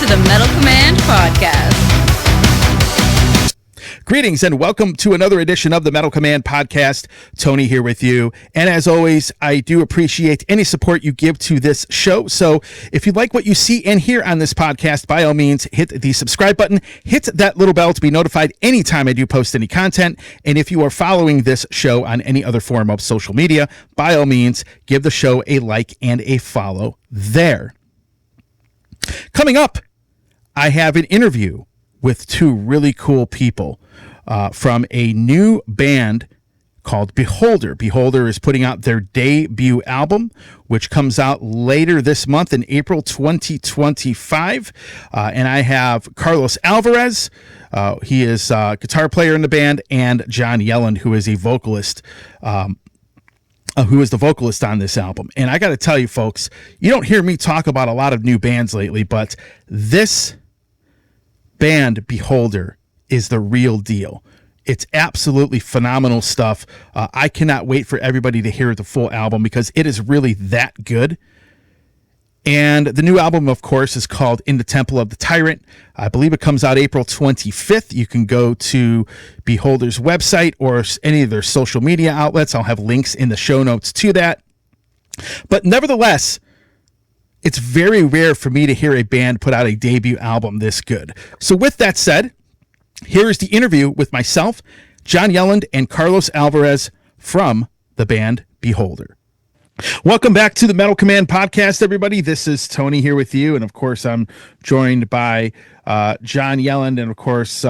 to the Metal Command Podcast. Greetings and welcome to another edition of the Metal Command Podcast. Tony here with you. And as always, I do appreciate any support you give to this show. So if you like what you see and hear on this podcast, by all means, hit the subscribe button, hit that little bell to be notified anytime I do post any content. And if you are following this show on any other form of social media, by all means, give the show a like and a follow there. Coming up, I have an interview with two really cool people from a new band called Beholder. Beholder is putting out their debut album, which comes out later this month in April 2025. And I have Carlos Alvarez. He is a guitar player in the band, and John Yelland, who is a vocalist, who is the vocalist on this album. And I got to tell you, folks, you don't hear me talk about a lot of new bands lately, but this band Beholder is the real deal. It's absolutely phenomenal stuff. I cannot wait for everybody to hear the full album because it is really that good. And the new album, of course, is called In the Temple of the Tyrant. I believe it comes out April 25th. You can go to Beholder's website or any of their social media outlets. I'll have links in the show notes to that. But nevertheless, it's very rare for me to hear a band put out a debut album this good. So with that said, here is the interview with myself, John Yelland, and Carlos Alvarez from the band Beholder. Welcome back to the Metal Command Podcast, everybody. This is Tony here with you. And of course, I'm joined by John Yelland and of course,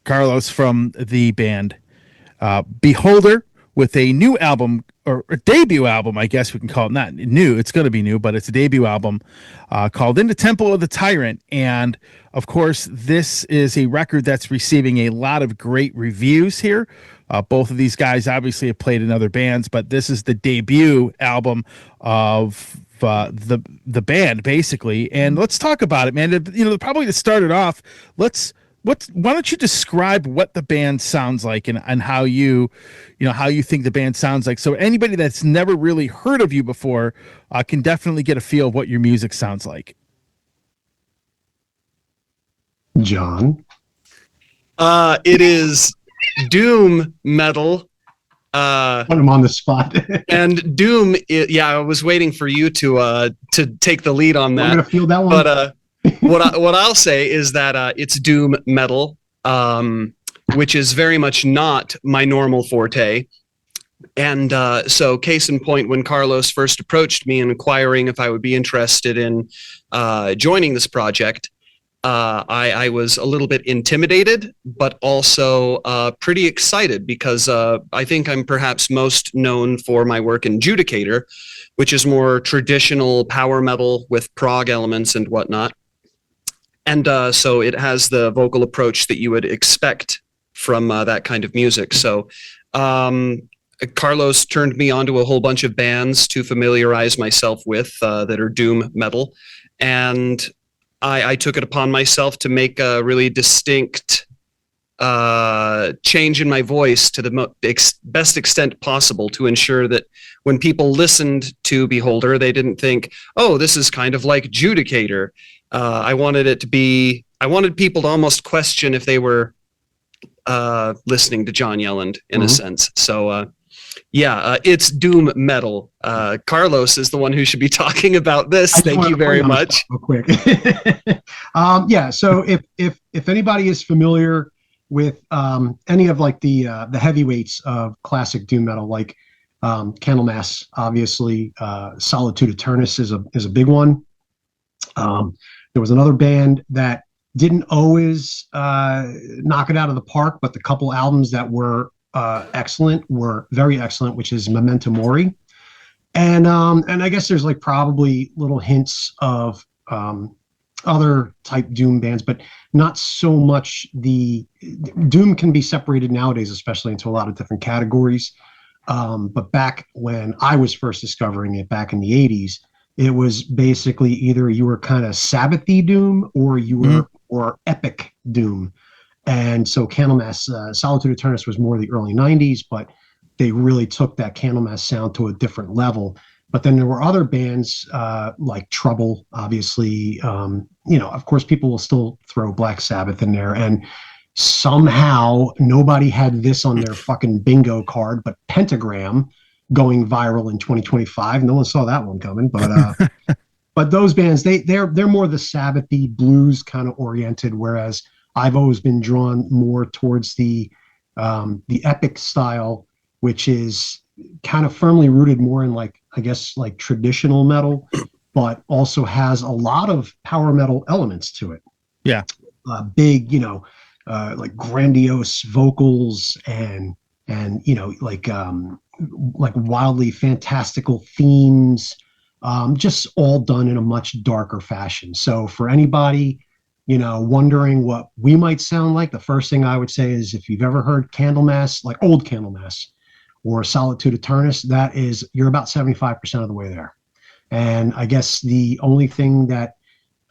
Carlos from the band Beholder, with a new album, or a debut album, I guess we can call it. Not new, it's going to be new, but it's a debut album called In the Temple of the Tyrant. And of course, this is a record that's receiving a lot of great reviews here. Both of these guys obviously have played in other bands, but this is the debut album of the band, basically. And let's talk about it, man. You know, probably to start it off, why don't you describe what the band sounds like and how you think the band sounds like, so anybody that's never really heard of you before can definitely get a feel of what your music sounds like. John, it is doom metal. Put him on the spot. And doom. I was waiting for you to take the lead on that. I'm gonna feel that one, but what I'll say is that it's doom metal, which is very much not my normal forte. And so case in point, when Carlos first approached me and inquiring if I would be interested in joining this project, I was a little bit intimidated, but also pretty excited because I think I'm perhaps most known for my work in Judicator, which is more traditional power metal with prog elements and whatnot. And so it has the vocal approach that you would expect from that kind of music. So Carlos turned me onto a whole bunch of bands to familiarize myself with that are doom metal. And I took it upon myself to make a really distinct change in my voice to the best extent possible to ensure that when people listened to Beholder, they didn't think, oh, this is kind of like Judicator. I wanted people to almost question if they were listening to John Yelland in a sense. So, it's doom metal. Carlos is the one who should be talking about this. Thank you very much. Real quick. So if anybody is familiar with any of like the heavyweights of classic doom metal, like Candlemass, obviously, Solitude Eternus is a big one. There was another band that didn't always knock it out of the park, but the couple albums that were excellent were very excellent, which is Memento Mori. And I guess there's like probably little hints of other type doom bands, but not so much. The doom can be separated nowadays, especially into a lot of different categories. But back when I was first discovering it back in the 80s, it was basically either you were kind of Sabbathy doom or you were or epic doom. And so Candlemass, Solitude Eternus was more the early 90s, but they really took that Candlemass sound to a different level. But then there were other bands like Trouble, obviously. Of course, people will still throw Black Sabbath in there. And somehow nobody had this on their fucking bingo card, but Pentagram going viral in 2025. No one saw that one coming. But those bands, they're more the Sabbathy blues kind of oriented, whereas I've always been drawn more towards the epic style, which is kind of firmly rooted more in like traditional metal, but also has a lot of power metal elements to it. Yeah. Big, like grandiose vocals and like wildly fantastical themes, just all done in a much darker fashion. So for anybody, wondering what we might sound like, the first thing I would say is if you've ever heard Candlemass, like old Candlemass, or Solitude Eternus, you're about 75% of the way there. And I guess the only thing that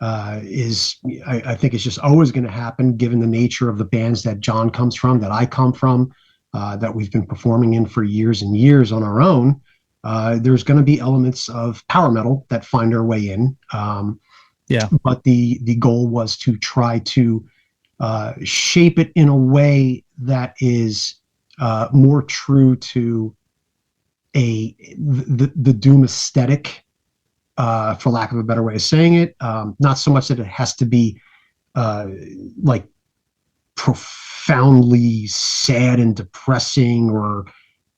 I think is just always going to happen, given the nature of the bands that John comes from, that I come from, that we've been performing in for years and years on our own, there's going to be elements of power metal that find their way in. But the goal was to try to shape it in a way that is more true to the Doom aesthetic, for lack of a better way of saying it. Not so much that it has to be like profoundly sad and depressing or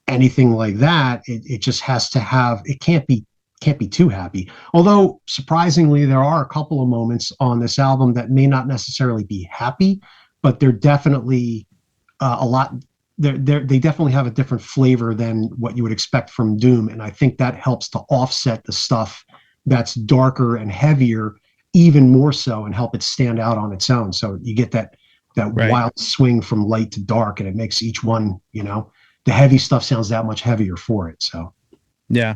anything like that. It just has to have. It can't be too happy. Although surprisingly, there are a couple of moments on this album that may not necessarily be happy, but they're definitely a lot. They definitely have a different flavor than what you would expect from Doom, and I think that helps to offset the stuff that's darker and heavier even more so, and help it stand out on its own. So you get that Right. wild swing from light to dark, and it makes each one, the heavy stuff sounds that much heavier for it. So Yeah,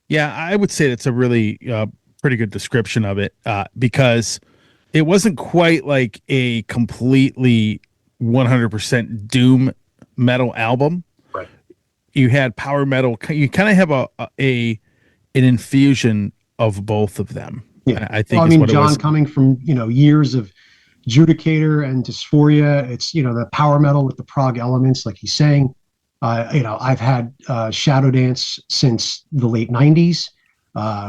I would say that's a really pretty good description of it, because it wasn't quite like a completely 100% doom metal album. Right. You had power metal. You kind of have an infusion of both of them. yeah, I think. Well, is what John it was. coming from years of Judicator and Dysphoria, it's the power metal with the prog elements, like he's saying. I've had Shadow Dance since the late '90s,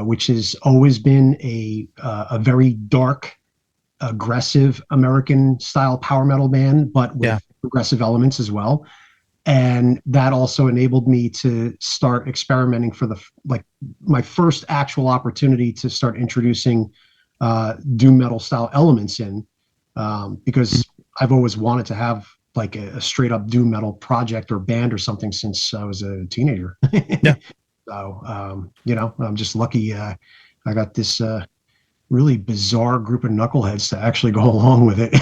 which has always been a very dark, aggressive American style power metal band, but with progressive elements as well. And that also enabled me to start experimenting for my first actual opportunity to start introducing doom metal style elements in, because I've always wanted to have like a straight up doom metal project or band or something since I was a teenager. Yeah. So, I'm just lucky. I got this really bizarre group of knuckleheads to actually go along with it.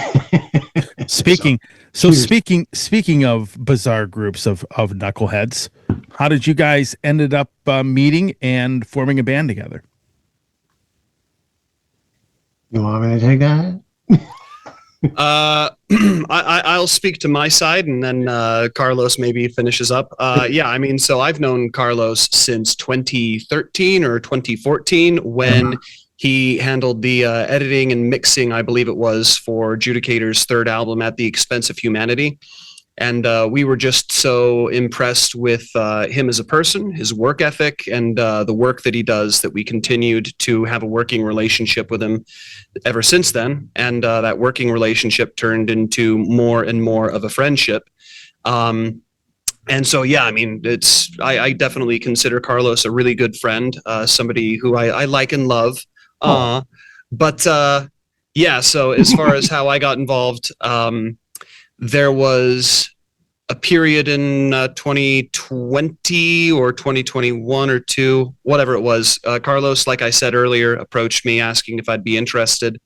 Speaking of bizarre groups of knuckleheads, how did you guys ended up meeting and forming a band together? You want me to take that? I'll speak to my side, and then Carlos maybe finishes up. So I've known Carlos since 2013 or 2014 when he handled the editing and mixing, I believe it was, for Judicator's third album, At the Expense of Humanity. And we were just so impressed with him as a person, his work ethic, and the work that he does, that we continued to have a working relationship with him ever since then. And that working relationship turned into more and more of a friendship. And so, I definitely consider Carlos a really good friend, somebody who I like and love. So as far as how I got involved, there was a period in 2020 or 2021 or two, whatever it was. Carlos, like I said earlier, approached me asking if I'd be interested.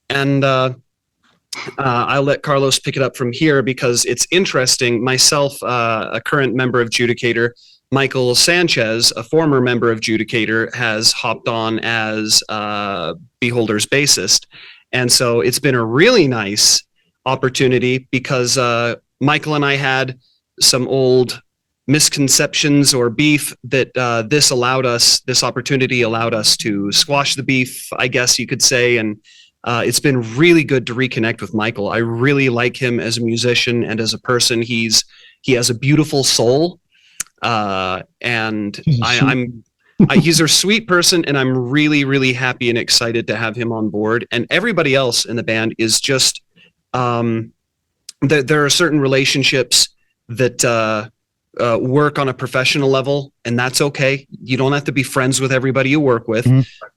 And I'll let Carlos pick it up from here because it's interesting. Myself, a current member of Judicator, Michael Sanchez, a former member of Judicator, has hopped on as Beholder's bassist. And so it's been a really nice opportunity because Michael and I had some old misconceptions or beef, that this opportunity allowed us to squash the beef, I guess you could say. And it's been really good to reconnect with Michael. I really like him as a musician and as a person. He has a beautiful soul, and he's a sweet person, and I'm really, really happy and excited to have him on board. And everybody else in the band is just there are certain relationships that work on a professional level, and that's okay. You don't have to be friends with everybody you work with,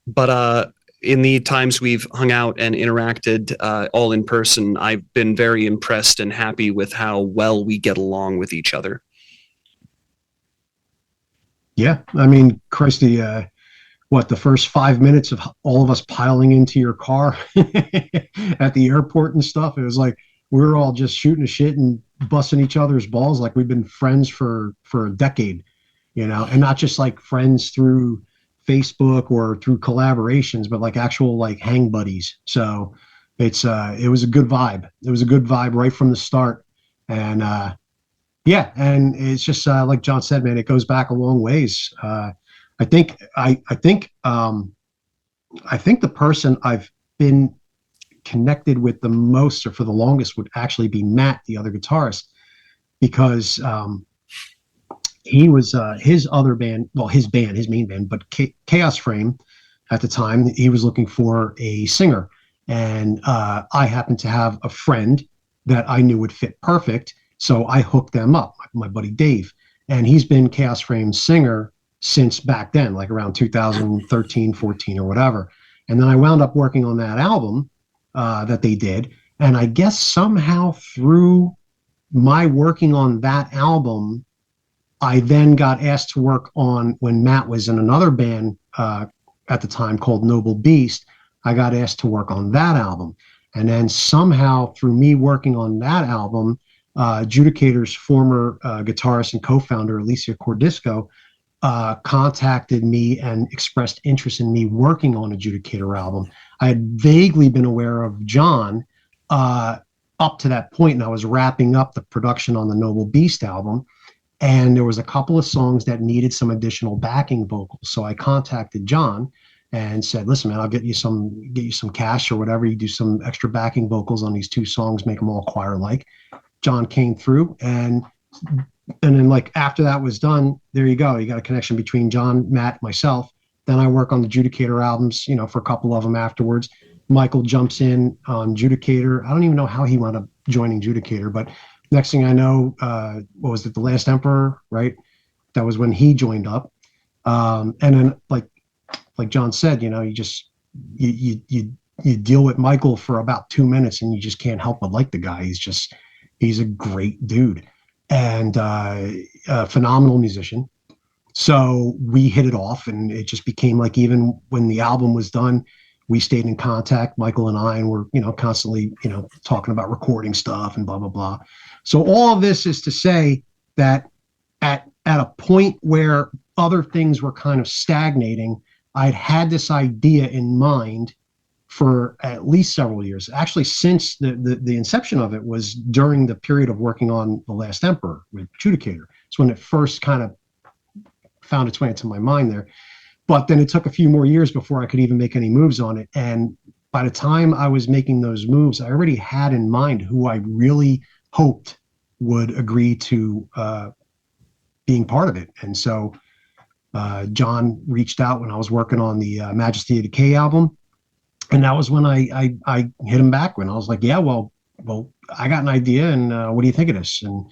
but in the times we've hung out and interacted all in person, I've been very impressed and happy with how well we get along with each other. Yeah, I mean, Christy, the first 5 minutes of all of us piling into your car at the airport and stuff, it was like we were all just shooting a shit and busting each other's balls like we've been friends for a decade, and not just like friends through Facebook or through collaborations, but like actual like hang buddies. So it was a good vibe. It was a good vibe right from the start. And and it's just like John said, man, it goes back a long ways. I think the person I've been connected with the most or for the longest would actually be Matt, the other guitarist, because he was his other band, his main band, but Chaos Frame at the time, he was looking for a singer. And I happened to have a friend that I knew would fit perfect. So I hooked them up, my buddy Dave. And he's been Chaos Frame's singer since back then, like around 2013, 14 or whatever. And then I wound up working on that album that they did. And I guess somehow through my working on that album, I then got asked to work on, when Matt was in another band at the time called Noble Beast, I got asked to work on that album. And then somehow through me working on that album, Judicator's former guitarist and co-founder, Alicia Cordisco, contacted me and expressed interest in me working on a Judicator album. I had vaguely been aware of John up to that point, and I was wrapping up the production on the Noble Beast album. And there was a couple of songs that needed some additional backing vocals. So I contacted John and said, listen, man, I'll get you some cash or whatever. You do some extra backing vocals on these two songs, make them all choir-like. John came through, and then like after that was done, there you go. You got a connection between John, Matt, myself. Then I work on the Judicator albums, for a couple of them afterwards. Michael jumps in on Judicator. I don't even know how he wound up joining Judicator, but next thing I know, what was it? The Last Emperor, right? That was when he joined up. And then like John said, you deal with Michael for about 2 minutes and you just can't help but like the guy. He's a great dude and a phenomenal musician. So we hit it off, and it just became like, even when the album was done, we stayed in contact, Michael and I, and we're, constantly, talking about recording stuff and blah, blah, blah. So all of this is to say that at a point where other things were kind of stagnating, I'd had this idea in mind for at least several years. Actually, since the inception of it was during the period of working on The Last Emperor with Judicator. It's when it first kind of found its way into my mind there. But then it took a few more years before I could even make any moves on it. And by the time I was making those moves, I already had in mind who I really hoped would agree to being part of it. And so John reached out when I was working on the Majesty of Decay album. And that was when I hit him back when I was like, yeah, well, I got an idea, and what do you think of this? And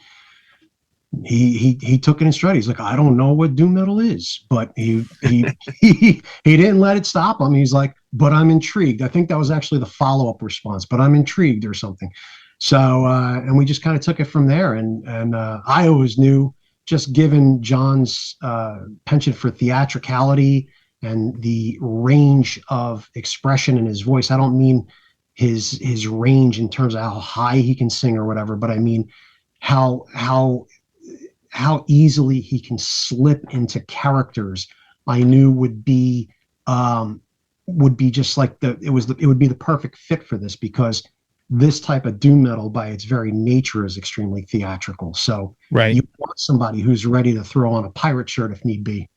he took it in stride. He's like, I don't know what doom metal is, but he didn't let it stop him. He's like, but I'm intrigued. I think that was actually the follow-up response, but I'm intrigued or something. So and we just kind of took it from there. And I always knew, just given John's penchant for theatricality and the range of expression in his voice. I don't mean his range in terms of how high he can sing or whatever, but I mean how easily he can slip into characters. I knew would be just like it would be the perfect fit for this, because this type of doom metal by its very nature is extremely theatrical. So Right. you want somebody who's ready to throw on a pirate shirt if need be.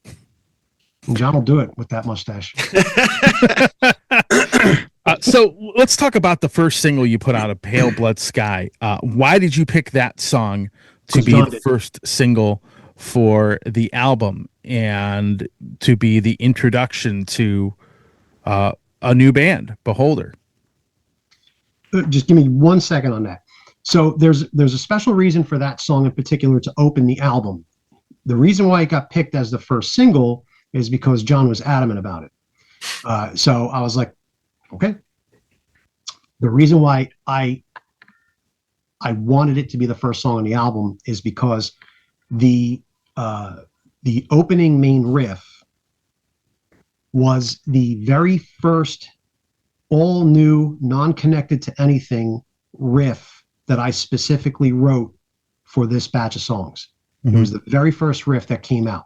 And John will do it with that mustache. So let's talk about the first single you put out, "A Pale Blood Sky." Why did you pick that song to be the first single for the album and to be the introduction to a new band, Beholder? Just give me 1 second on that. So there's a special reason for that song in particular to open the album. The reason why it got picked as the first single is because John was adamant about it. So I was like, okay. The reason why I wanted it to be the first song on the album is because the opening main riff was the very first all new, non-connected to anything riff that I specifically wrote for this batch of songs. It was the very first riff that came out.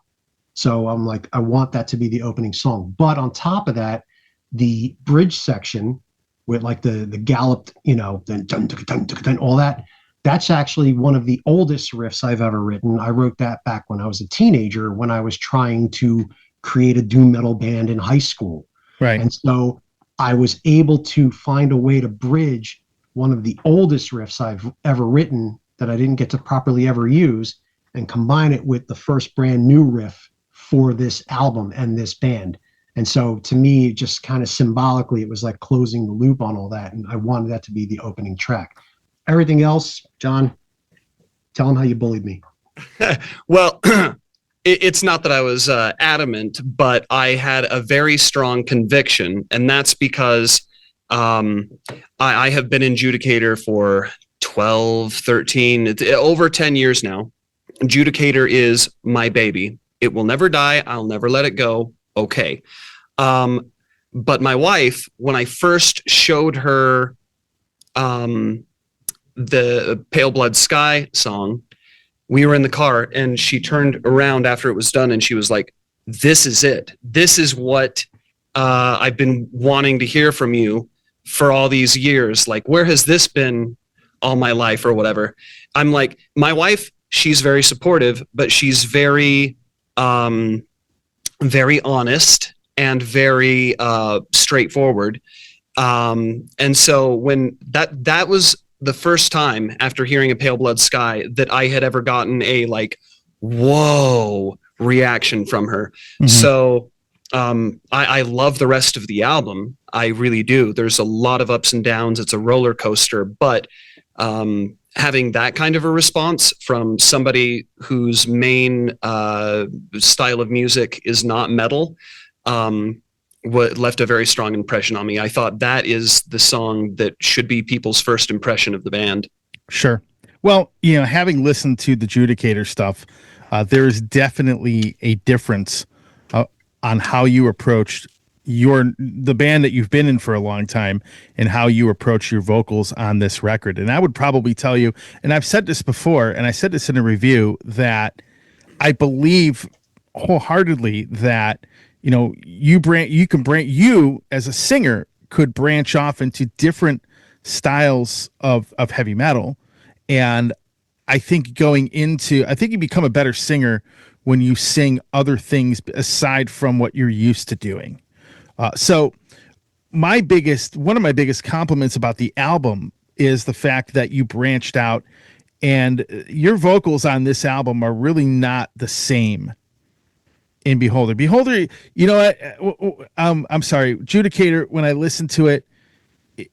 So I'm like, I want that to be the opening song. But on top of that, the bridge section with like the galloped, then dun, dun, dun, dun, dun, all that, that's actually one of the oldest riffs I've ever written. I wrote that back when I was a teenager, when I was trying to create a doom metal band in high school. Right. And so I was able to find a way to bridge one of the oldest riffs I've ever written that I didn't get to properly ever use and combine it with the first brand new riff for this album and this band. And so to me, just kind of symbolically, it was like closing the loop on all that. And I wanted that to be the opening track. Everything else, John, tell them how you bullied me. Well, it's not that I was adamant, but I had a very strong conviction. And that's because I have been in Judicator for 12, 13, over 10 years now. Judicator is my baby. It will never die. I'll never let it go. Okay. But my wife, when I first showed her the Pale Blood Sky song, we were in the car and she turned around after it was done and she was like, this is it. This is what I've been wanting to hear from you for all these years. Like, where has this been all my life or whatever? I'm like, my wife, she's very supportive, but she's very honest and very straightforward. And so when that was the first time after hearing A Pale Blood Sky that I had ever gotten a like, whoa reaction from her. Mm-hmm. So I love the rest of the album. I really do. There's a lot of ups and downs. It's a roller coaster, but having that kind of a response from somebody whose main style of music is not metal, what left a very strong impression on me. I thought that is the song that should be people's first impression of the band. Sure. Well, having listened to the Judicator stuff, there's definitely a difference on how you approached the band that you've been in for a long time and how you approach your vocals on this record. And I would probably tell you, and I've said this before, and I said this in a review, that I believe wholeheartedly that you as a singer could branch off into different styles of heavy metal. And I think you become a better singer when you sing other things aside from what you're used to doing. So one of my biggest compliments about the album is the fact that you branched out, and your vocals on this album are really not the same in Beholder. Beholder, I'm sorry, Judicator, when I listen to it,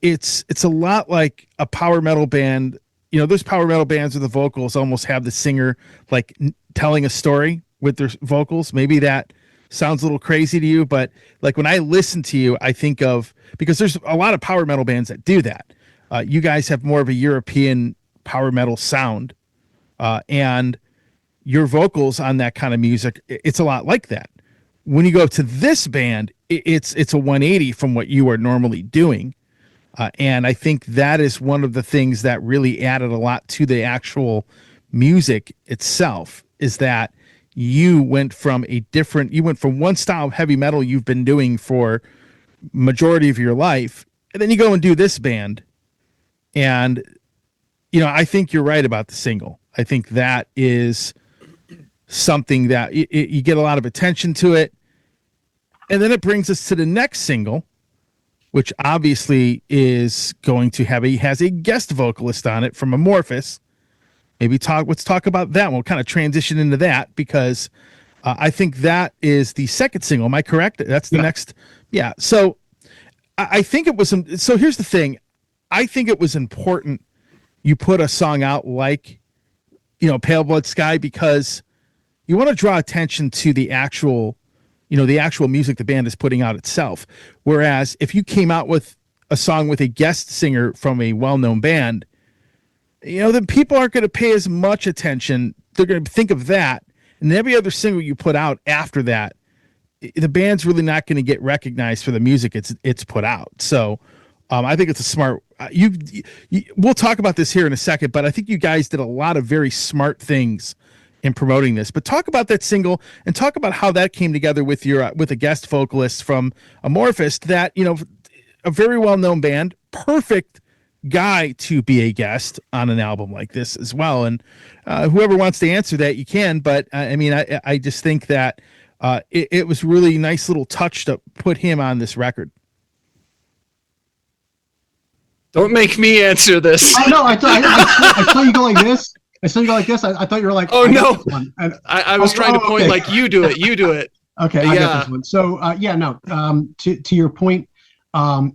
it's a lot like a power metal band. Those power metal bands where the vocals almost have the singer like telling a story with their vocals. Maybe that sounds a little crazy to you, but like when I listen to you, I think of, because there's a lot of power metal bands that do that. You guys have more of a European power metal sound, and your vocals on that kind of music, it's a lot like that. When you go to this band, it's a 180 from what you are normally doing. And I think that is one of the things that really added a lot to the actual music itself, is that you went from one style of heavy metal you've been doing for majority of your life, and then you go and do this band, And, I think you're right about the single. I think that is something that you get a lot of attention to it. And then it brings us to the next single, which obviously is going to has a guest vocalist on it from Amorphis. Let's talk about that one. We'll kind of transition into that because I think that is the second single. Am I correct? That's the next. Yeah. So I think it was. So here's the thing. I think it was important you put a song out like, Pale Blood Sky, because you want to draw attention to the actual music the band is putting out itself. Whereas if you came out with a song with a guest singer from a well-known band, then people aren't going to pay as much attention. They're going to think of that. And every other single you put out after that, the band's really not going to get recognized for the music it's put out. So I think it's a smart. We'll talk about this here in a second, but I think you guys did a lot of very smart things in promoting this. But talk about that single and talk about how that came together with a guest vocalist from Amorphis. That a very well known band, perfect guy to be a guest on an album like this as well. And whoever wants to answer that, you can. But I just think that it was really nice little touch to put him on this record. Don't make me answer this. Oh, no, I saw you go like this. I thought you were like, oh no. I was trying to point okay. like you do it. Okay, I got this one. So to your point,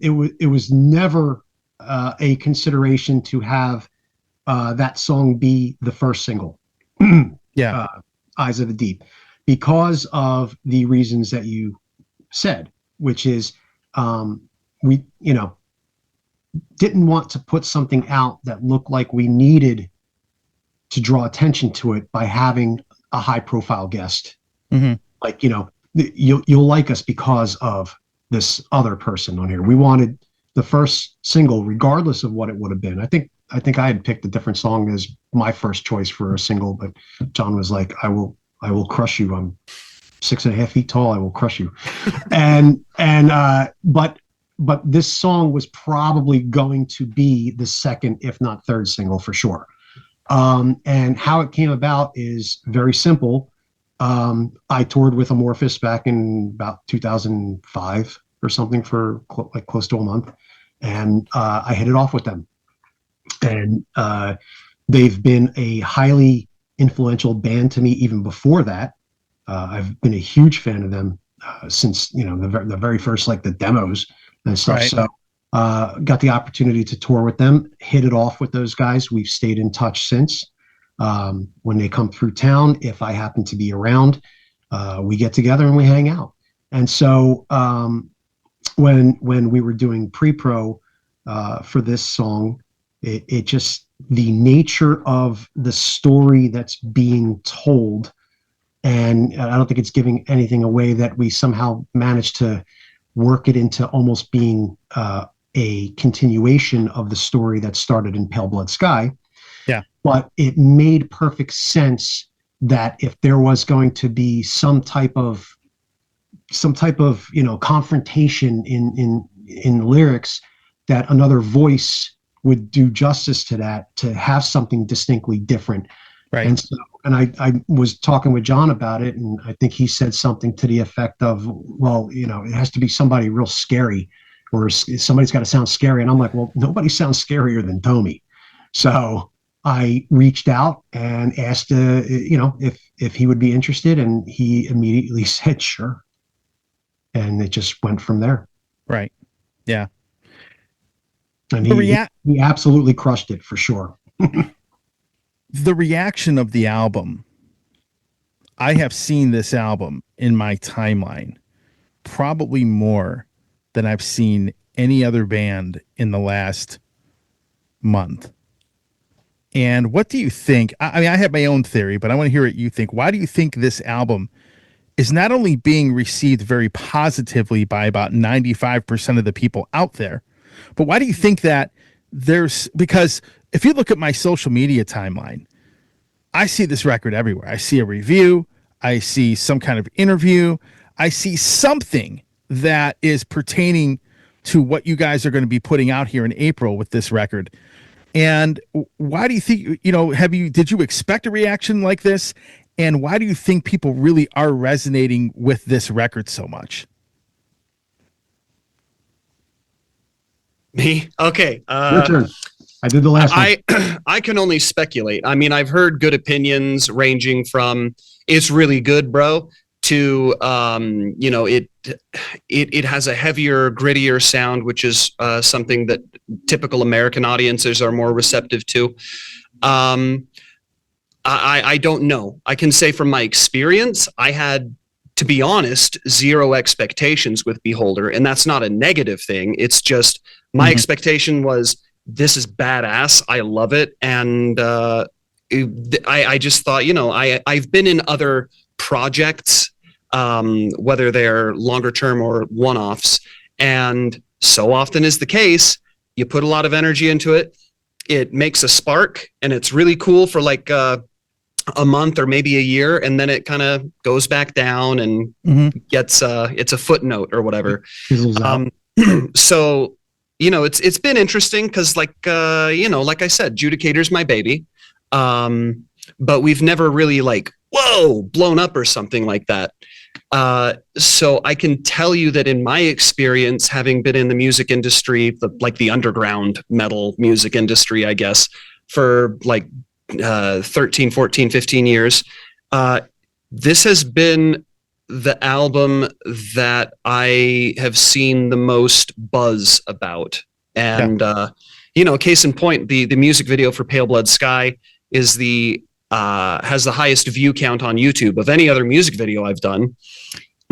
it was never a consideration to have that song be the first single. Eyes of the Deep, because of the reasons that you said, which is we didn't want to put something out that looked like we needed to draw attention to it by having a high profile guest. Mm-hmm. Like, you'll like us because of this other person on here. We wanted the first single, regardless of what it would have been. I think I had picked a different song as my first choice for a single, but John was like, I will crush you. I'm 6.5 feet tall. I will crush you. But this song was probably going to be the second, if not third single for sure. And how it came about is very simple. I toured with Amorphis back in about 2005 or something for close to a month. And I hit it off with them. And they've been a highly influential band to me even before that. I've been a huge fan of them since, the very first, the demos and stuff. Right. So got the opportunity to tour with them, hit it off with those guys. We've stayed in touch since. When they come through town, if I happen to be around, we get together and we hang out. And so when we were doing pre-pro for this song, it just, the nature of the story that's being told, and I don't think it's giving anything away, that we somehow managed to work it into almost being a continuation of the story that started in Pale Blood Sky. Yeah. But it made perfect sense that if there was going to be some type of confrontation in lyrics, that another voice would do justice to that, to have something distinctly different. Right. And so, and I was talking with John about it, and I think he said something to the effect of, well, it has to be somebody real scary, or somebody's got to sound scary. And I'm like, well, nobody sounds scarier than Tomi. So I reached out and asked, if he would be interested, and he immediately said, sure. And it just went from there. Right. Yeah. And he absolutely crushed it for sure. The reaction of the album, I have seen this album in my timeline probably more than I've seen any other band in the last month. And what do you think? I mean, I have my own theory, but I want to hear what you think. Why do you think this album is not only being received very positively by about 95% of the people out there, but why do you think that because if you look at my social media timeline, I see this record everywhere. I see a review. I see some kind of interview. I see something that is pertaining to what you guys are going to be putting out here in April with this record. And why do you think, did you expect a reaction like this? And why do you think people really are resonating with this record so much? Me? Okay. Your turn. I did the last one. I can only speculate. I mean, I've heard good opinions ranging from "it's really good, bro" to it has a heavier, grittier sound, which is something that typical American audiences are more receptive to. I don't know. I can say from my experience, I had, to be honest, zero expectations with Beholder, and that's not a negative thing. It's just my expectation was, this is badass. I love it. And I just thought, I've been in other projects, whether they're longer term or one-offs. And so often is the case, you put a lot of energy into it. It makes a spark, and it's really cool for like a month or maybe a year. And then it kind of goes back down and gets it's a footnote or whatever. So, it's been interesting because like I said, Judicator's my baby. But we've never really like, whoa, blown up or something like that. So I can tell you that in my experience, having been in the music industry, the underground metal music industry, I guess, for like 13, 14, 15 years, this has been the album that I have seen the most buzz about. And, case in point, the music video for Pale Blood Sky is has the highest view count on YouTube of any other music video I've done.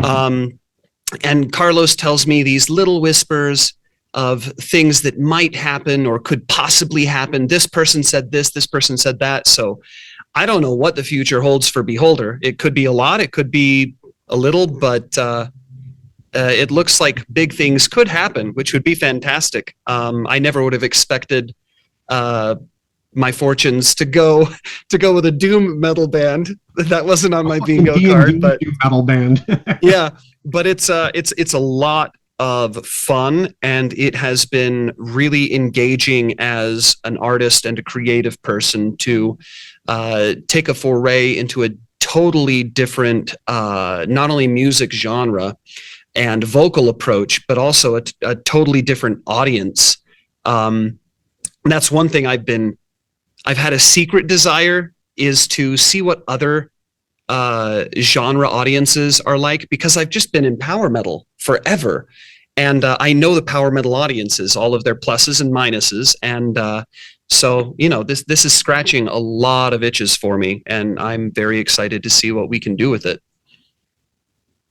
And Carlos tells me these little whispers of things that might happen or could possibly happen. This person said this person said that. So I don't know what the future holds for Beholder. It could be a lot, it could be a little, but it looks like big things could happen, which would be fantastic. I never would have expected my fortunes to go with a doom metal band. That wasn't on my bingo card, but doom metal band. Yeah, but it's a lot of fun, and it has been really engaging as an artist and a creative person to take a foray into a totally different, not only music genre and vocal approach, but also a totally different audience. That's one thing I've had a secret desire, is to see what other genre audiences are like, because I've just been in power metal forever. And I know the power metal audiences, all of their pluses and minuses. And so, this is scratching a lot of itches for me, and I'm very excited to see what we can do with it.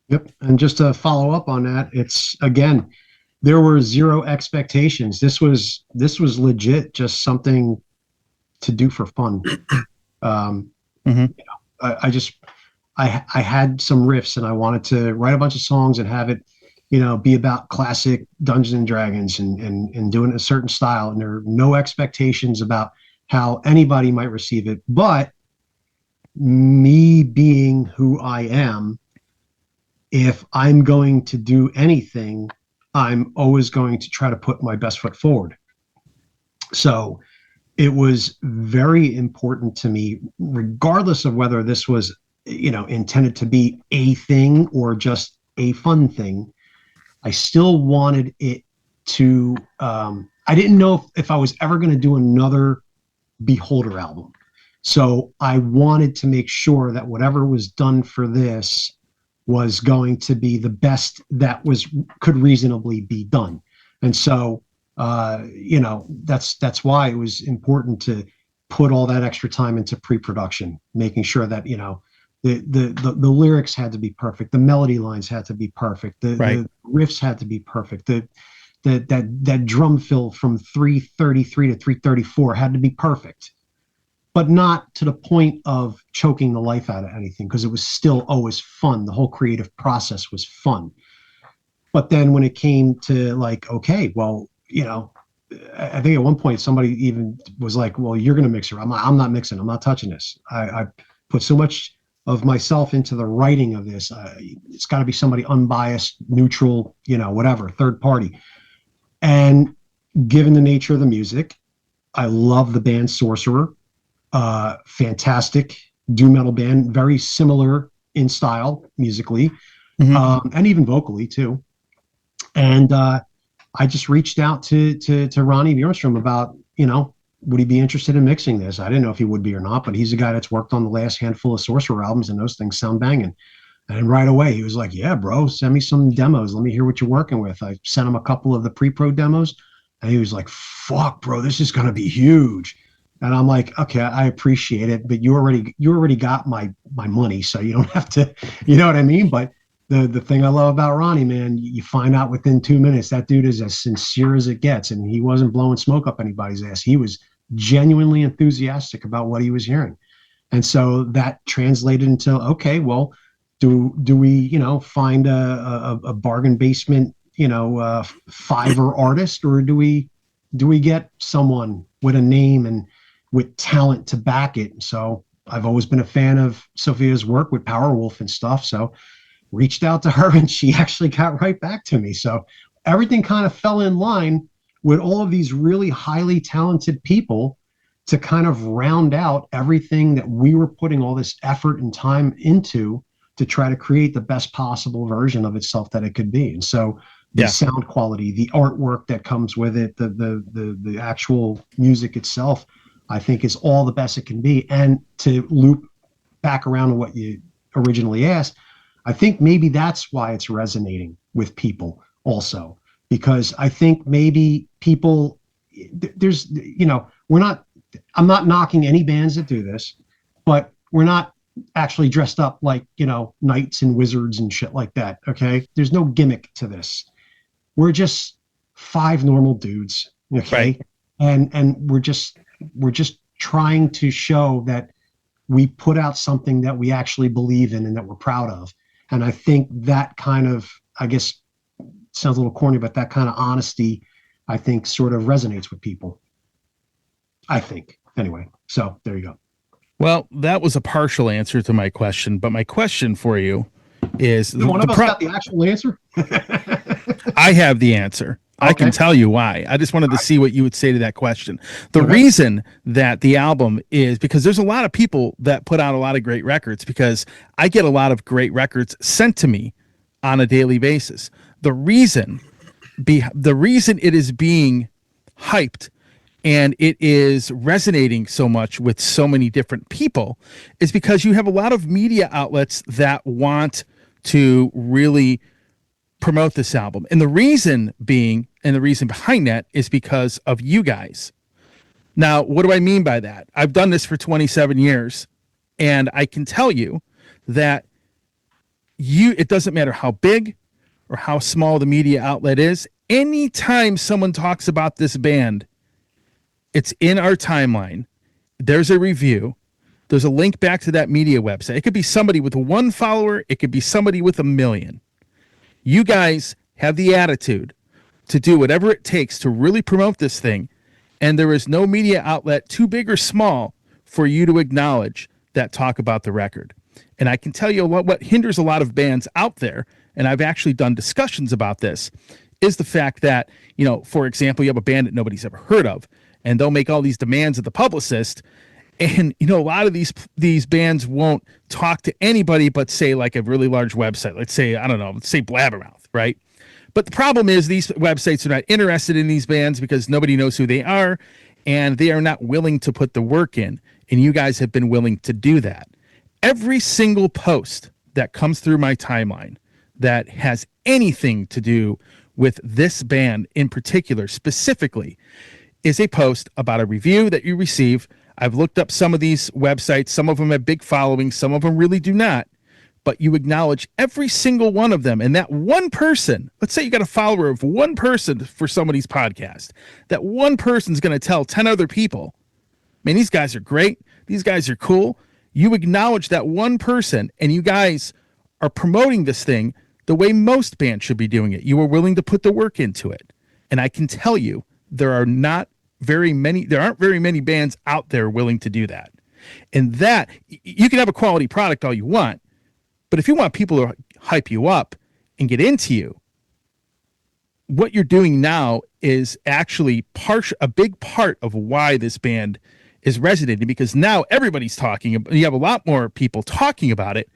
Yep. And just to follow up on that, it's, again, there were zero expectations. This was legit just something to do for fun. I had some riffs, and I wanted to write a bunch of songs and have it, be about classic Dungeons and Dragons and doing a certain style. And there are no expectations about how anybody might receive it. But me being who I am, if I'm going to do anything, I'm always going to try to put my best foot forward. So it was very important to me, regardless of whether this was, intended to be a thing or just a fun thing. I still wanted it to, I didn't know if I was ever going to do another Beholder album. So I wanted to make sure that whatever was done for this was going to be the best that could reasonably be done. And so, that's why it was important to put all that extra time into pre-production, making sure that, the lyrics had to be perfect. The melody lines had to be perfect. The riffs had to be perfect. That drum fill from 333 to 334 had to be perfect, but not to the point of choking the life out of anything, because it was still always fun. The whole creative process was fun. But then when it came to like, okay, well, I think at one point somebody even was like, well, you're going to mix her. I'm not mixing. I'm not touching this. I put so much of myself into the writing of this. It's got to be somebody unbiased, neutral, whatever, third party. And given the nature of the music, I love the band Sorcerer. Fantastic doom metal band, very similar in style musically, and even vocally too. And I just reached out to Ronnie Bjornstrom about, would he be interested in mixing this? I didn't know if he would be or not, but he's a guy that's worked on the last handful of Sorcerer albums, and those things sound banging. And right away, he was like, yeah, bro, send me some demos. Let me hear what you're working with. I sent him a couple of the pre-pro demos, and he was like, fuck, bro, this is going to be huge. And I'm like, okay, I appreciate it, but you already got my money, so you don't have to, you know what I mean? But the thing I love about Ronnie, man, you find out within 2 minutes that dude is as sincere as it gets, and he wasn't blowing smoke up anybody's ass. He was genuinely enthusiastic about what he was hearing. And so that translated into, okay, well, do we, find a bargain basement, Fiverr artist, or do we get someone with a name and with talent to back it? So I've always been a fan of Sophia's work with Powerwolf and stuff. So reached out to her, and she actually got right back to me. So everything kind of fell in line with all of these really highly talented people to kind of round out everything that we were putting all this effort and time into to try to create the best possible version of itself that it could be. And so the sound quality, the artwork that comes with it, the actual music itself, I think is all the best it can be. And to loop back around to what you originally asked, I think maybe that's why it's resonating with people also, because I think maybe people, I'm not knocking any bands that do this, but we're not actually dressed up like, knights and wizards and shit like that. Okay. There's no gimmick to this. We're just 5 normal dudes. Okay. Right. And we're just trying to show that we put out something that we actually believe in and that we're proud of. And I think that kind of, I guess, sounds a little corny, but that kind of honesty, I think, sort of resonates with people. I think. Anyway, so there you go. Well, that was a partial answer to my question, but my question for you is... One of us got the actual answer? I have the answer. Okay. I can tell you why. I just wanted to see what you would say to that question. The reason that the album is because there's a lot of people that put out a lot of great records, because I get a lot of great records sent to me on a daily basis. The reason it is being hyped and it is resonating so much with so many different people is because you have a lot of media outlets that want to really promote this album. And the reason being, and the reason behind that, is because of you guys. Now, what do I mean by that? I've done this for 27 years, and I can tell you that it doesn't matter how big or how small the media outlet is. Anytime someone talks about this band, it's in our timeline. There's a review. There's a link back to that media website. It could be somebody with 1 follower. It could be somebody with 1 million. You guys have the attitude to do whatever it takes to really promote this thing. And there is no media outlet too big or small for you to acknowledge that talk about the record. And I can tell you what hinders a lot of bands out there, and I've actually done discussions about this, is the fact that, for example, you have a band that nobody's ever heard of, and they'll make all these demands of the publicist. And, a lot of these bands won't talk to anybody but, say, like a really large website. Let's say, let's say Blabbermouth, right? But the problem is these websites are not interested in these bands because nobody knows who they are, and they are not willing to put the work in. And you guys have been willing to do that. Every single post that comes through my timeline that has anything to do with this band in particular, specifically, is a post about a review that you receive. I've looked up some of these websites. Some of them have big followings. Some of them really do not. But you acknowledge every single one of them. And that one person, let's say you got a follower of 1 person for somebody's podcast. That one person's going to tell 10 other people, man, these guys are great. These guys are cool. You acknowledge that one person, and you guys are promoting this thing the way most bands should be doing it. You are willing to put the work into it. And I can tell you, there aren't very many bands out there willing to do that. And that, you can have a quality product all you want, but if you want people to hype you up and get into you, what you're doing now is actually a big part of why this band is resonating, because now everybody's talking. You have a lot more people talking about it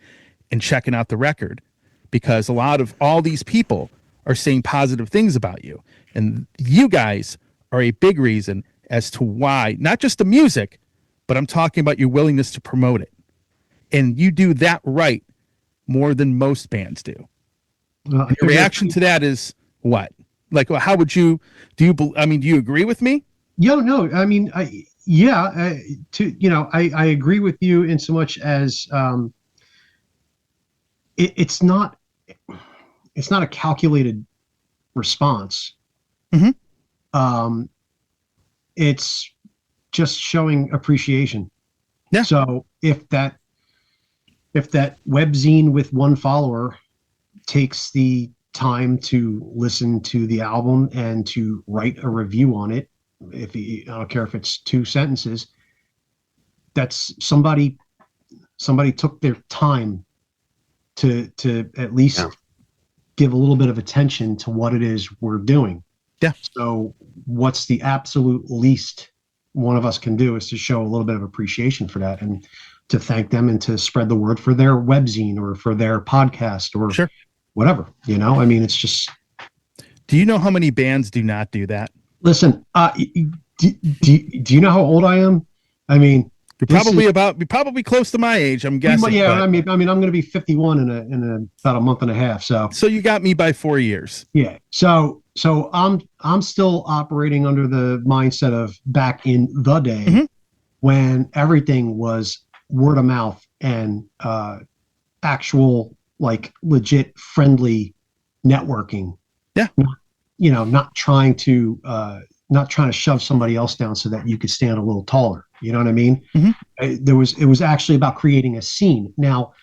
and checking out the record, because a lot of all these people are saying positive things about you. And you guys are a big reason as to why, not just the music, but I'm talking about your willingness to promote it. And you do that right more than most bands do. Your reaction to that is what? Like, how would you, do you agree with me? No, I mean, I agree with you in so much as it's not a calculated response. Mm-hmm. It's just showing appreciation. Yeah. So if that webzine with one follower takes the time to listen to the album and to write a review on it, I don't care if it's 2 sentences, that's somebody took their time to at least give a little bit of attention to what it is we're doing. Yeah. So what's the absolute least one of us can do is to show a little bit of appreciation for that, and to thank them, and to spread the word for their webzine or for their podcast or sure. Whatever, I mean, it's just. Do you know how many bands do not do that? Listen, do you know how old I am? I mean, you're probably close to my age, I'm guessing. Yeah, I mean, I'm going to be 51 in about a month and a half. So you got me by 4 years. Yeah. So I'm still operating under the mindset of back in the day, mm-hmm. when everything was word of mouth and actual, like, legit friendly networking. Yeah. Not trying to shove somebody else down so that you could stand a little taller. You know what I mean? Mm-hmm. It was actually about creating a scene. Now,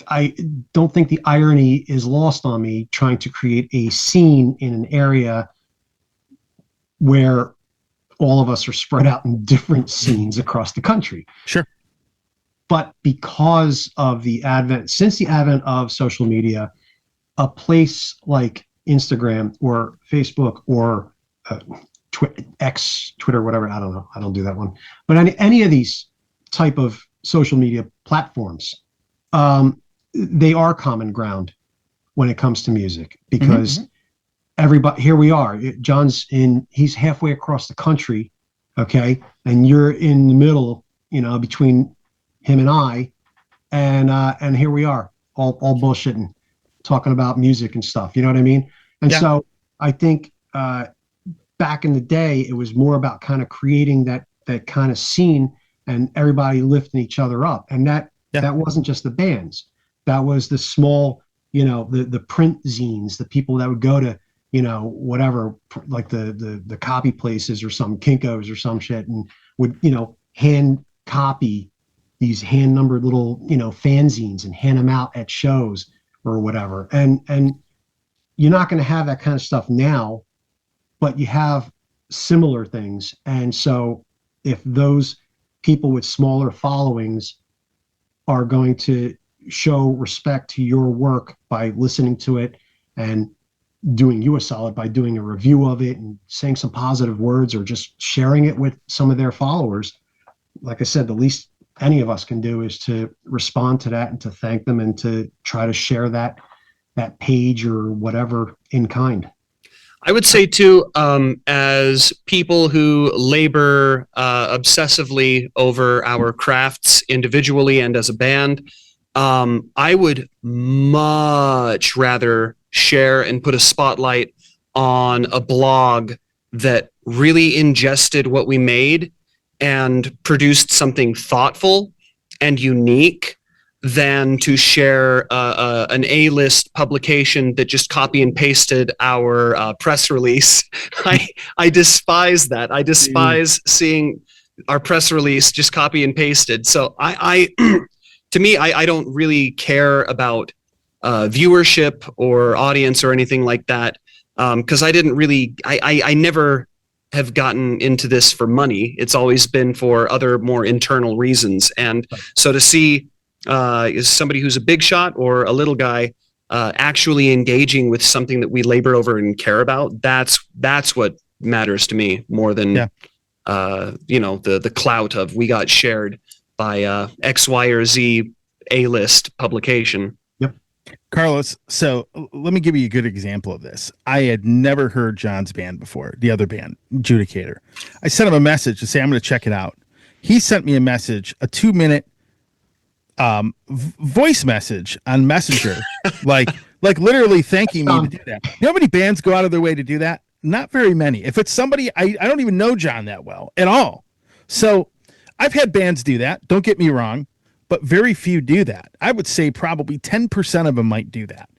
I don't think the irony is lost on me trying to create a scene in an area where all of us are spread out in different scenes across the country. Sure. But because of since the advent of social media, a place like Instagram or Facebook or Twitter, whatever, I don't know, I don't do that one, but any of these type of social media platforms, they are common ground when it comes to music, because mm-hmm. everybody, here we are, he's halfway across the country, okay, and you're in the middle, between him and I, and here we are, all bullshitting, talking about music and stuff, you know what I mean? And so I think back in the day, it was more about kind of creating that kind of scene and everybody lifting each other up. And that wasn't just the bands. That was the small, the print zines, the people that would go to, whatever, like the copy places or some Kinko's or some shit, and would, hand copy these hand numbered little, fanzines and hand them out at shows or whatever. And you're not going to have that kind of stuff now, but you have similar things. And so if those people with smaller followings are going to show respect to your work by listening to it and doing you a solid by doing a review of it and saying some positive words or just sharing it with some of their followers, like I said, the least any of us can do is to respond to that and to thank them and to try to share that page or whatever in kind. I would say too, as people who labor obsessively over our crafts individually and as a band, I would much rather share and put a spotlight on a blog that really ingested what we made and produced something thoughtful and unique than to share an A-list publication that just copy and pasted our press release. I despise that. I despise seeing our press release just copy and pasted. So to me, I don't really care about viewership or audience or anything like that, because I never have gotten into this for money. It's always been for other more internal reasons. And so to see somebody who's a big shot or a little guy actually engaging with something that we labor over and care about, that's what matters to me more than the clout of we got shared by X, Y, or Z A-list publication. Yep. Carlos, so let me give you a good example of this. I had never heard John's band before, the other band, Judicator. I sent him a message to say I'm going to check it out. He sent me a message, a 2-minute voice message on Messenger, like literally thanking me to do that. You know how many bands go out of their way to do that? Not very many. If it's somebody, I don't even know John that well at all. So I've had bands do that. Don't get me wrong, but very few do that. I would say probably 10% of them might do that.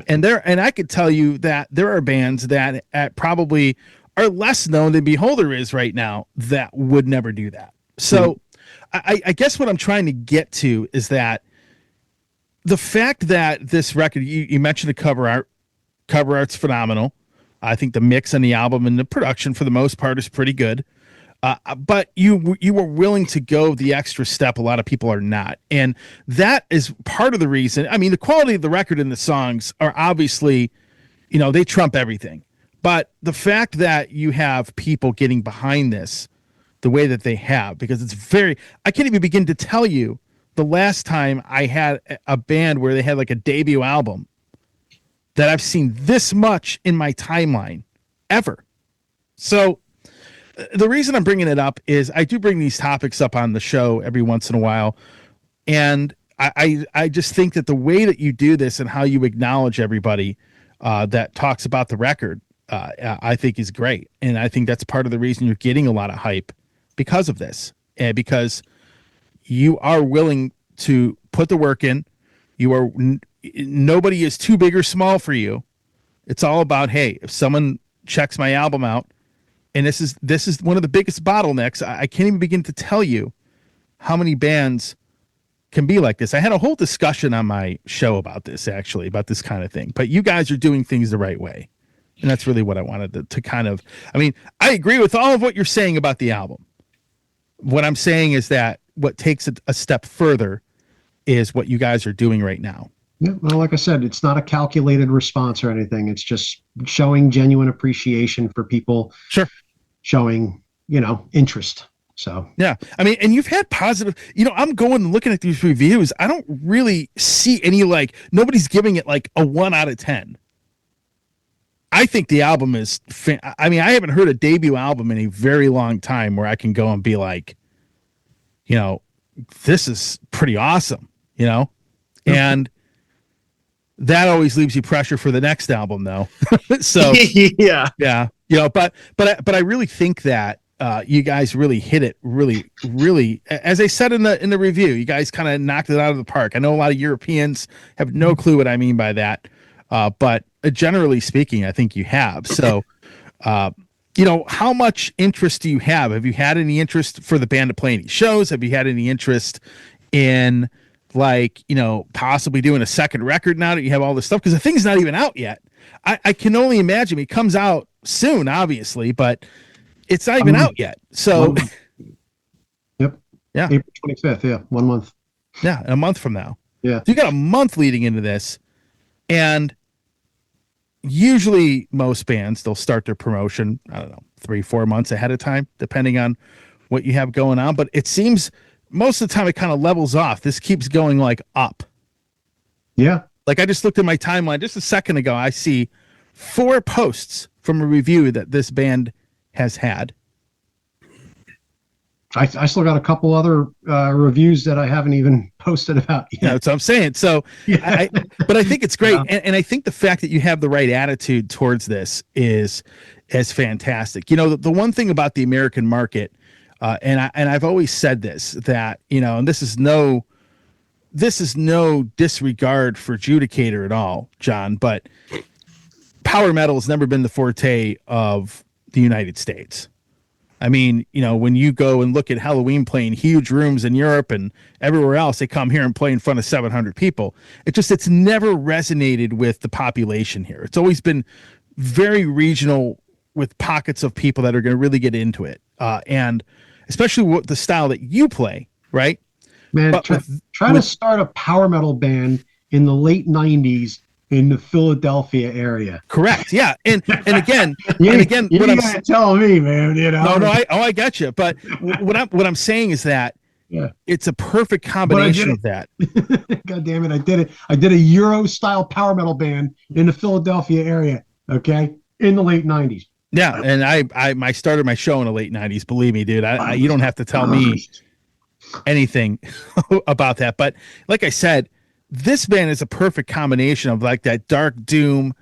And I could tell you that there are bands that probably are less known than Beholder is right now that would never do that. So I guess what I'm trying to get to is that the fact that this record, you mentioned the cover art's phenomenal. I think the mix on the album and the production for the most part is pretty good. But you were willing to go the extra step. A lot of people are not. And that is part of the reason. I mean, the quality of the record and the songs are obviously, they trump everything. But the fact that you have people getting behind this the way that they have, because I can't even begin to tell you the last time I had a band where they had like a debut album that I've seen this much in my timeline ever. So the reason I'm bringing it up is I do bring these topics up on the show every once in a while. And I just think that the way that you do this and how you acknowledge everybody that talks about the record, I think is great. And I think that's part of the reason you're getting a lot of hype because of this, and because you are willing to put the work in. Nobody is too big or small for you. It's all about, hey, if someone checks my album out, and this is one of the biggest bottlenecks. I can't even begin to tell you how many bands can be like this. I had a whole discussion on my show about this, actually, about this kind of thing. But you guys are doing things the right way. And that's really what I wanted to kind of, I agree with all of what you're saying about the album. What I'm saying is that what takes it a step further is what you guys are doing right now. Yeah, well, like I said, it's not a calculated response or anything. It's just showing genuine appreciation for people. Sure. Showing, interest. So, yeah. And you've had positive, I'm going and looking at these reviews. I don't really see any, nobody's giving it like a 1 out of 10. I think the album is, I haven't heard a debut album in a very long time where I can go and be like, this is pretty awesome, and that always leaves you pressure for the next album though. So yeah. But I really think that you guys really hit it really, as I said in the review, you guys kind of knocked it out of the park. I know a lot of Europeans have no clue what I mean by that. But generally speaking, I think you have. So, how much interest do you have? Have you had any interest for the band to play any shows? Have you had any interest in possibly doing a second record now that you have all this stuff? Because the thing's not even out yet. I can only imagine it comes out soon, obviously, but it's not even out yet. So, yep. Yeah. April 25th. Yeah. 1 month. Yeah. A month from now. Yeah. So you got a month leading into this. And usually most bands, they'll start their promotion, 3-4 months ahead of time, depending on what you have going on. But it seems most of the time it kind of levels off. This keeps going up. Yeah. Like I just looked at my timeline just a second ago. I see 4 posts from a review that this band has had. I still got a couple other reviews that I haven't even posted about yet. Yeah, that's what I'm saying. So, yeah. But I think it's great. Yeah. And I think the fact that you have the right attitude towards this is fantastic. The one thing about the American market, and I've always said this, that, and this is no disregard for Judicator at all, John, but power metal has never been the forte of the United States. When you go and look at Halloween playing huge rooms in Europe and everywhere else, they come here and play in front of 700 people. It's never resonated with the population here. It's always been very regional with pockets of people that are going to really get into it. And especially with the style that you play, right? Man, try to start a power metal band in the late 90s in the Philadelphia area. Correct. Yeah. And again, you what I'm gotta tell me, man, you know. no, I got you. But what I'm saying is that it's a perfect combination of that. God damn it. I did it. I did a Euro style power metal band in the Philadelphia area. Okay. In the late 90s. Yeah. And I started my show in the late 90s. Believe me, dude, you don't have to tell me anything about that. But like I said, this band is a perfect combination of like that dark doom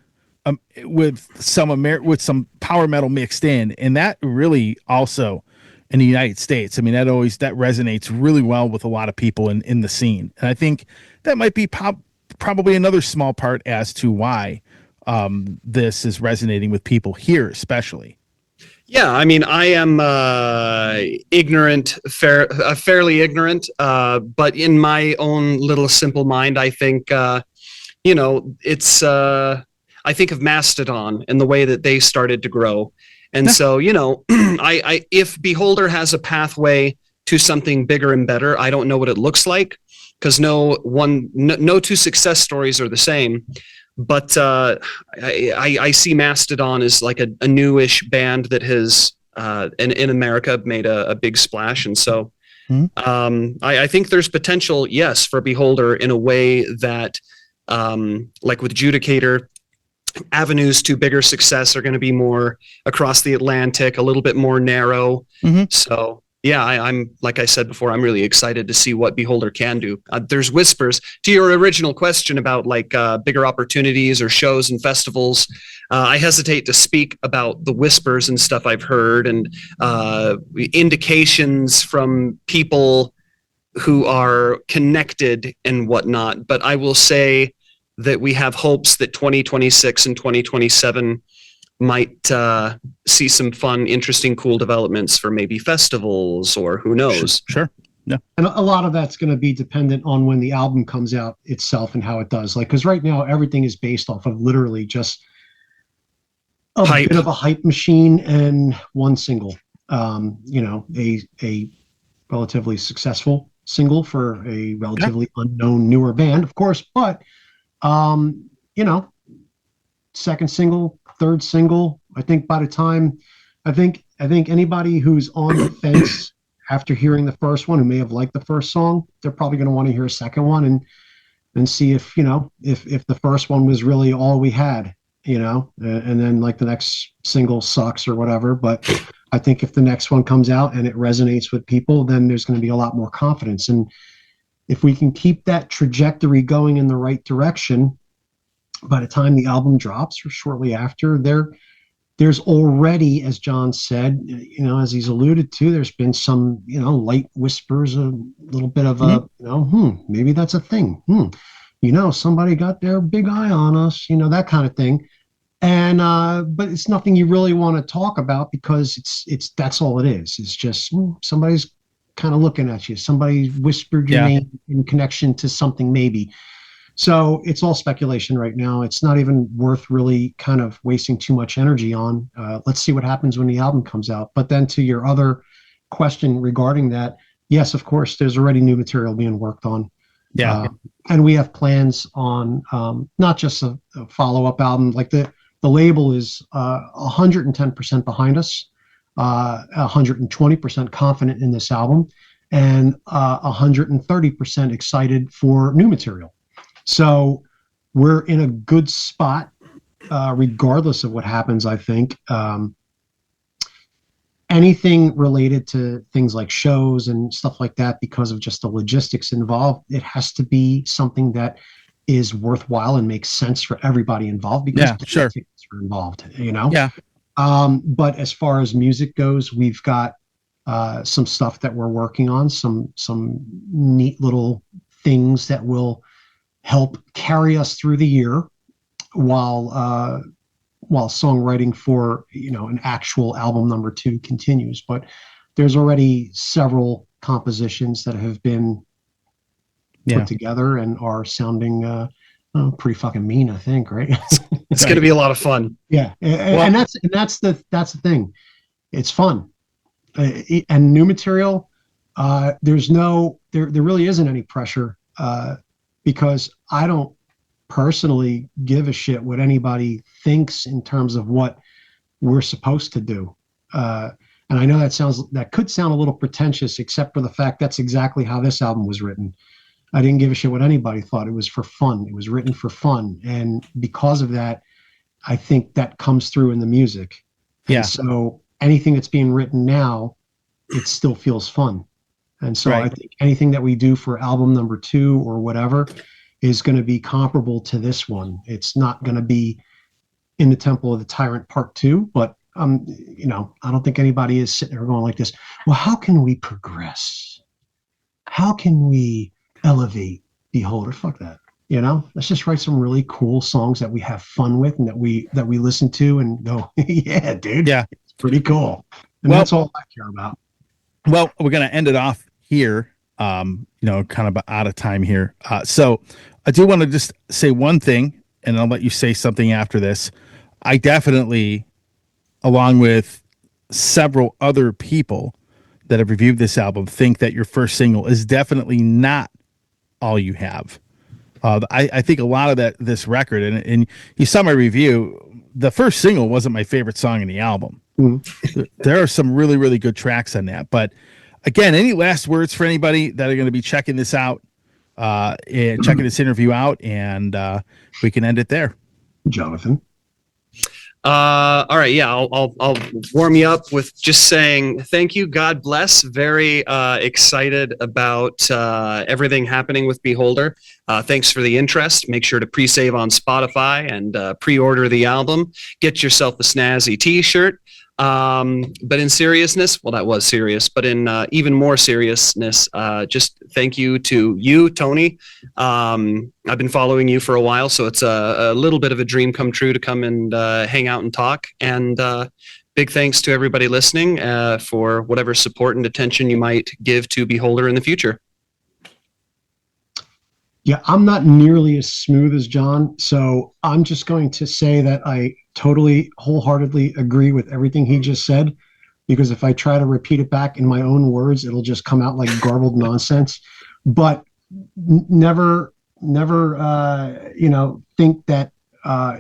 with some power metal mixed in, and that really also in the United States. I mean, that resonates really well with a lot of people in the scene, and I think that might be probably another small part as to why this is resonating with people here, especially. Yeah, I mean, I am fairly ignorant, but in my own little simple mind, I think, it's, I think of Mastodon and the way that they started to grow. And so, if Beholder has a pathway to something bigger and better, I don't know what it looks like, because no two success stories are the same. But I see Mastodon as like a newish band that has in America made a big splash, and so I think there's potential, yes, for Beholder in a way that, like with Judicator, avenues to bigger success are going to be more across the Atlantic, a little bit more narrow. So yeah, I'm like I said before, I'm really excited to see what Beholder can do. There's whispers to your original question about like bigger opportunities or shows and festivals. I hesitate to speak about the whispers and stuff I've heard and indications from people who are connected and whatnot. But I will say that we have hopes that 2026 and 2027 might see some fun, interesting, cool developments for maybe festivals or who knows. Sure. Yeah. And a lot of that's going to be dependent on when the album comes out itself and how it does. Like, because right now everything is based off of literally just a bit of a hype machine and one single. A relatively successful single for a relatively unknown newer band, of course, but second single, third single. I think by the time, I think anybody who's on the fence after hearing the first one, who may have liked the first song, they're probably going to want to hear a second one and see if the first one was really all we had, and then like the next single sucks or whatever. But I think if the next one comes out and it resonates with people, then there's going to be a lot more confidence. And if we can keep that trajectory going in the right direction, by the time the album drops or shortly after, there's already, as John said, as he's alluded to, there's been some, light whispers, a little bit of maybe that's a thing. Somebody got their big eye on us, that kind of thing. And, but it's nothing you really want to talk about because that's all it is. It's just somebody's kind of looking at you. Somebody whispered your name in connection to something maybe. So it's all speculation right now. It's not even worth really kind of wasting too much energy on. Let's see what happens when the album comes out. But then to your other question regarding that, yes, of course, there's already new material being worked on. Yeah. And we have plans on not just a follow-up album. Like the label is 110% behind us, 120% confident in this album, and 130% excited for new material. So we're in a good spot, regardless of what happens, I think. Anything related to things like shows and stuff like that, because of just the logistics involved, it has to be something that is worthwhile and makes sense for everybody involved, because tickets are involved, Yeah. But as far as music goes, we've got some stuff that we're working on, some neat little things that will help carry us through the year while songwriting for an actual album number 2 continues. But there's already several compositions that have been put together and are sounding pretty fucking mean, I think, right? It's going to be a lot of fun. Yeah. And that's the thing. It's fun. And new material, there really isn't any pressure, because I don't personally give a shit what anybody thinks in terms of what we're supposed to do. And I know that could sound a little pretentious, except for the fact that's exactly how this album was written. I didn't give a shit what anybody thought. It was for fun. It was written for fun. And because of that, I think that comes through in the music. Yeah. And so anything that's being written now, it still feels fun. And so Right. I think anything that we do for album number 2 or whatever is going to be comparable to this one. It's not going to be in the Temple of the Tyrant Part 2, but I don't think anybody is sitting there going like this. Well, how can we progress? How can we elevate Beholder? Fuck that. Let's just write some really cool songs that we have fun with and that we listen to and go, yeah, dude. Yeah. It's pretty cool. And that's all I care about. Well, we're going to end it off here, kind of out of time here. So I do want to just say one thing, and I'll let you say something after this. I definitely, along with several other people that have reviewed this album, think that your first single is definitely not all you have. I think a lot of this record, and you saw my review, the first single wasn't my favorite song in the album. Mm-hmm. There are some really, really good tracks on that. But again, any last words for anybody that are going to be checking this out, and checking this interview out, and we can end it there. Jonathan. All right. Yeah, I'll warm you up with just saying thank you. God bless. Very excited about everything happening with Beholder. Thanks for the interest. Make sure to pre-save on Spotify and pre-order the album. Get yourself a snazzy t-shirt. But in seriousness, well, that was serious, but in even more seriousness, just thank you to you, Tony. I've been following you for a while, so it's a little bit of a dream come true to come and hang out and talk. And big thanks to everybody listening for whatever support and attention you might give to Beholder in the future. Yeah, I'm not nearly as smooth as John, so I'm just going to say that I totally, wholeheartedly agree with everything he just said, because if I try to repeat it back in my own words, it'll just come out like garbled nonsense. But never, think that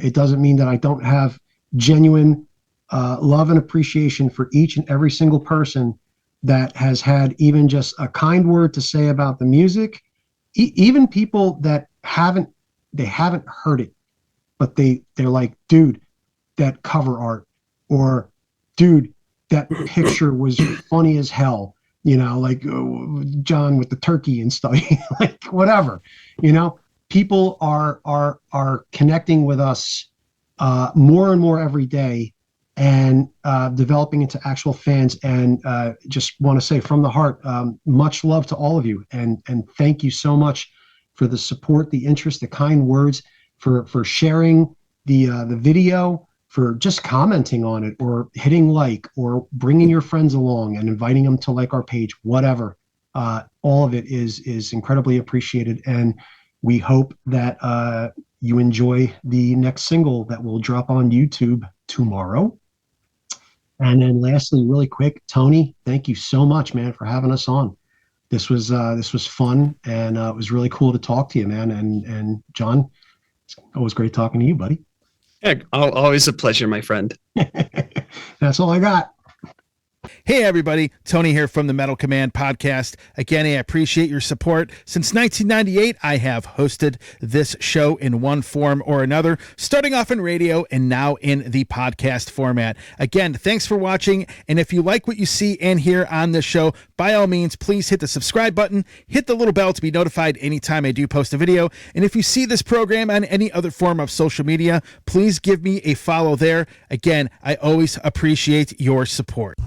it doesn't mean that I don't have genuine love and appreciation for each and every single person that has had even just a kind word to say about the music. Even people that haven't heard it, but they're like, dude, that cover art, or dude, that picture was funny as hell, like John with the turkey and stuff, like whatever, people are connecting with us more and more every day, and developing into actual fans. And just want to say from the heart, much love to all of you, and thank you so much for the support, the interest, the kind words, for sharing the video, for just commenting on it, or hitting like, or bringing your friends along and inviting them to like our page, whatever. All of it is incredibly appreciated, and we hope that you enjoy the next single that will drop on YouTube tomorrow. And then lastly, really quick, Tony, thank you so much, man, for having us on. This was fun, and it was really cool to talk to you, man. And John, it's always great talking to you, buddy. Yeah, always a pleasure, my friend. That's all I got. Hey everybody, Tony here from the Metal Command podcast. Again, I appreciate your support. Since 1998, I have hosted this show in one form or another, starting off in radio and now in the podcast format. Again, thanks for watching, and if you like what you see and hear on this show, by all means, please hit the subscribe button, hit the little bell to be notified anytime I do post a video, and if you see this program on any other form of social media, please give me a follow there. Again, I always appreciate your support.